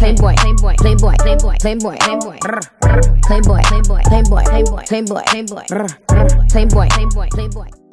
playboy, playboy, playboy, playboy, playboy, playboy, playboy, playboy, playboy, playboy, playboy, playboy, playboy, playboy.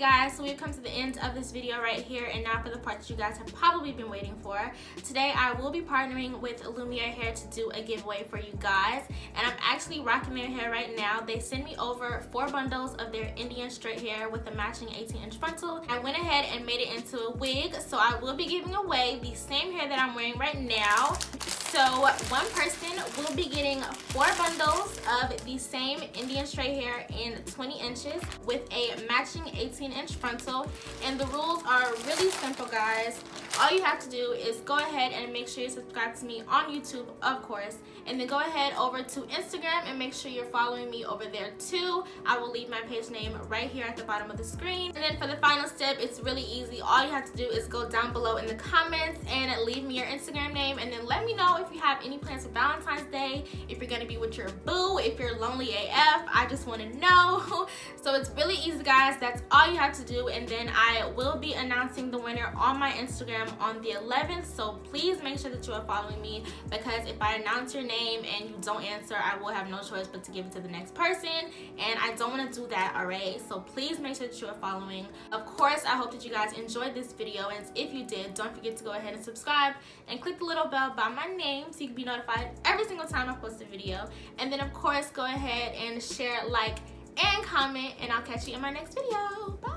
guys, so we've come to the end of this video right here, and now for the part that you guys have probably been waiting for. Today I will be partnering with Lumiere Hair to do a giveaway for you guys, and I'm actually rocking their hair right now. They sent me over 4 bundles of their Indian straight hair with a matching 18-inch frontal. I went ahead and made it into a wig, so I will be giving away the same hair that I'm wearing right now. So one person will be getting 4 bundles of the same Indian straight hair in 20 inches with a matching 18-inch frontal, and the rules are really simple, guys. All you have to do is go ahead and make sure you subscribe to me on YouTube, of course, and then go ahead over to Instagram and make sure you're following me over there too. I will leave my page name right here at the bottom of the screen. And then for the final step, it's really easy. All you have to do is go down below in the comments and leave me your Instagram name, and then let me know if you have any plans for Valentine's Day, if you're gonna be with your boo, if you're lonely AF. I just want to know. So it's really easy, guys. That's all you have to do, and then I will be announcing the winner on my Instagram on the 11th, so please make sure that you are following me, because if I announce your name and you don't answer, I will have no choice but to give it to the next person, and I don't want to do that, alright? So please make sure that you are following. Of course, I hope that you guys enjoyed this video, and if you did, don't forget to go ahead and subscribe and click the little bell by my name so you can be notified every single time I post a video. And then of course, go ahead and share, like, and comment, and I'll catch you in my next video. Bye!